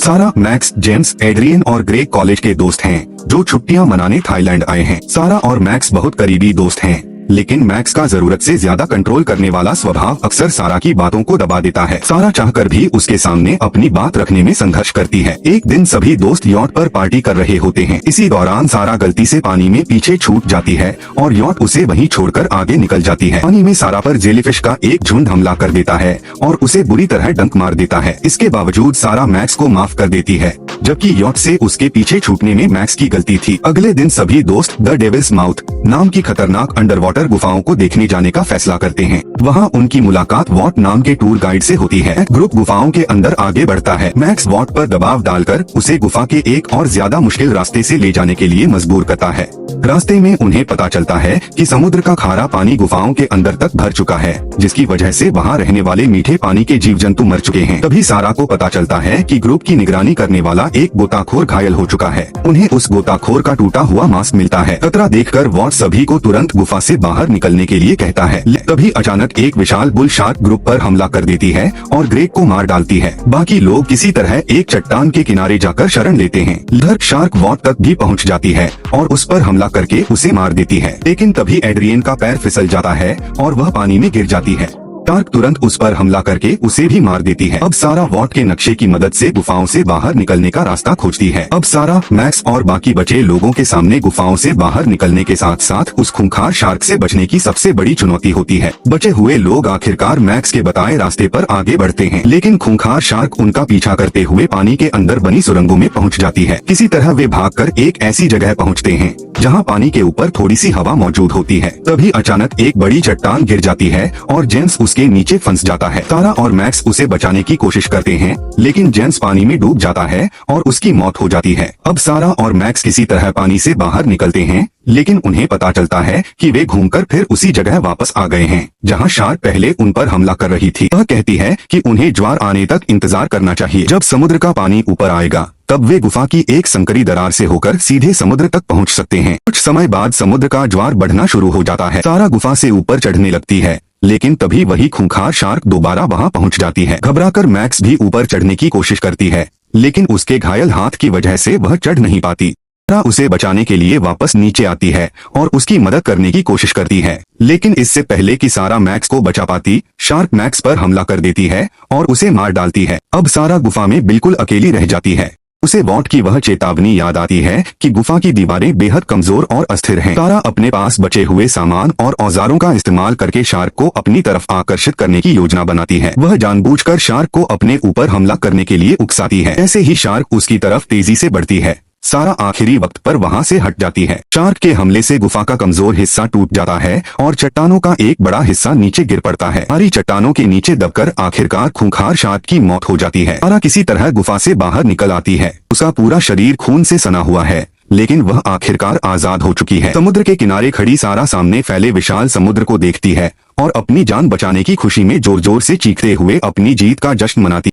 सारा, max, James, Adrian और Greg college के दोस्त हैं जो छुट्टियां मनाने थाईलैंड आए हैं। सारा और मैक्स बहुत करीबी दोस्त हैं, लेकिन मैक्स का जरूरत से ज्यादा कंट्रोल करने वाला स्वभाव अक्सर सारा की बातों को दबा देता है। सारा चाहकर भी उसके सामने अपनी बात रखने में संघर्ष करती है। एक दिन सभी दोस्त यॉट पर पार्टी कर रहे होते हैं। इसी दौरान सारा गलती से पानी में पीछे छूट जाती है और यॉट उसे वहीं छोड़कर आगे निकल जाती है। पानी में सारा पर जेलीफिश का एक झुंड हमला कर देता है और उसे बुरी तरह डंक मार देता है। इसके बावजूद सारा मैक्स को माफ कर देती है, जबकि यॉट से उसके पीछे छूटने में मैक्स की गलती थी। अगले दिन सभी दोस्त द डेविल्स माउथ नाम की खतरनाक अंडरवाटर गुफाओं को देखने जाने का फैसला करते हैं। वहाँ उनकी मुलाकात वॉट नाम के टूर गाइड से होती है। ग्रुप गुफाओं के अंदर आगे बढ़ता है। मैक्स वॉट पर दबाव डालकर उसे गुफा के एक और ज्यादा मुश्किल रास्ते से ले जाने के लिए मजबूर करता है। रास्ते में उन्हें पता चलता है कि समुद्र का खारा पानी गुफाओं के अंदर तक भर चुका है, जिसकी वजह से वहाँ रहने वाले मीठे पानी के जीव जंतु मर चुके हैं। तभी सारा को पता चलता है कि ग्रुप की निगरानी करने वाला एक गोताखोर घायल हो चुका है। उन्हें उस गोताखोर का टूटा हुआ मास्क मिलता है। खतरा देखकर वॉट सभी को तुरंत गुफा से बाहर निकलने के लिए कहता है। तभी अचानक एक विशाल बुल शार्क ग्रुप पर हमला कर देती है और ग्रेग को मार डालती है। बाकी लोग किसी तरह एक चट्टान के किनारे जाकर शरण लेते हैं। इधर शार्क वॉट तक भी पहुंच जाती है और उस पर हमला करके उसे मार देती है। लेकिन तभी एड्रियन का पैर फिसल जाता है और वह पानी में गिर जाती है। शार्क तुरंत उस पर हमला करके उसे भी मार देती है। अब सारा वॉट के नक्शे की मदद से गुफाओं से बाहर निकलने का रास्ता खोजती है। अब सारा, मैक्स और बाकी बचे लोगों के सामने गुफाओं से बाहर निकलने के साथ साथ उस खूंखार शार्क से बचने की सबसे बड़ी चुनौती होती है। बचे हुए लोग आखिरकार मैक्स के बताए रास्ते पर आगे बढ़ते हैं, लेकिन खूंखार शार्क उनका पीछा करते हुए पानी के अंदर बनी सुरंगों में पहुँच जाती है। किसी तरह वे भागकर एक ऐसी जगह पहुँचते हैं जहाँ पानी के ऊपर थोड़ी सी हवा मौजूद होती है। तभी अचानक एक बड़ी चट्टान गिर जाती है और जेम्स उसके नीचे फंस जाता है। सारा और मैक्स उसे बचाने की कोशिश करते हैं, लेकिन जेम्स पानी में डूब जाता है और उसकी मौत हो जाती है। अब सारा और मैक्स किसी तरह पानी से बाहर निकलते हैं, लेकिन उन्हें पता चलता है कि वे घूमकर फिर उसी जगह वापस आ गए हैं जहां शार्क पहले उन पर हमला कर रही थी। वह कहती है कि उन्हें ज्वार आने तक इंतजार करना चाहिए। जब समुद्र का पानी ऊपर आएगा तब वे गुफा की एक संकरी दरार से होकर सीधे समुद्र तक पहुंच सकते हैं। कुछ समय बाद समुद्र का ज्वार बढ़ना शुरू हो जाता है। सारा गुफा से ऊपर चढ़ने लगती है, लेकिन तभी वही खूंखार शार्क दोबारा वहां पहुंच जाती है। घबराकर मैक्स भी ऊपर चढ़ने की कोशिश करती है, लेकिन उसके घायल हाथ की वजह से वह चढ़ नहीं पाती। सारा उसे बचाने के लिए वापस नीचे आती है और उसकी मदद करने की कोशिश करती है, लेकिन इससे पहले कि सारा मैक्स को बचा पाती, शार्क मैक्स पर हमला कर देती है और उसे मार डालती है। अब सारा गुफा में बिल्कुल अकेली रह जाती है। उसे वॉट की वह चेतावनी याद आती है कि गुफा की दीवारें बेहद कमजोर और अस्थिर हैं। सारा अपने पास बचे हुए सामान और औजारों का इस्तेमाल करके शार्क को अपनी तरफ आकर्षित करने की योजना बनाती है। वह जानबूझकर शार्क को अपने ऊपर हमला करने के लिए उकसाती है। ऐसे ही शार्क उसकी तरफ तेजी से बढ़ती है। सारा आखिरी वक्त पर वहां से हट जाती है। शार्क के हमले से गुफा का कमजोर हिस्सा टूट जाता है और चट्टानों का एक बड़ा हिस्सा नीचे गिर पड़ता है। सारी चट्टानों के नीचे दबकर आखिरकार खूंखार शार्क की मौत हो जाती है। सारा किसी तरह गुफा से बाहर निकल आती है। उसका पूरा शरीर खून से सना हुआ है, लेकिन वह आखिरकार आजाद हो चुकी है। समुद्र के किनारे खड़ी सारा सामने फैले विशाल समुद्र को देखती है और अपनी जान बचाने की खुशी में जोर जोर से चीखते हुए अपनी जीत का जश्न मनाती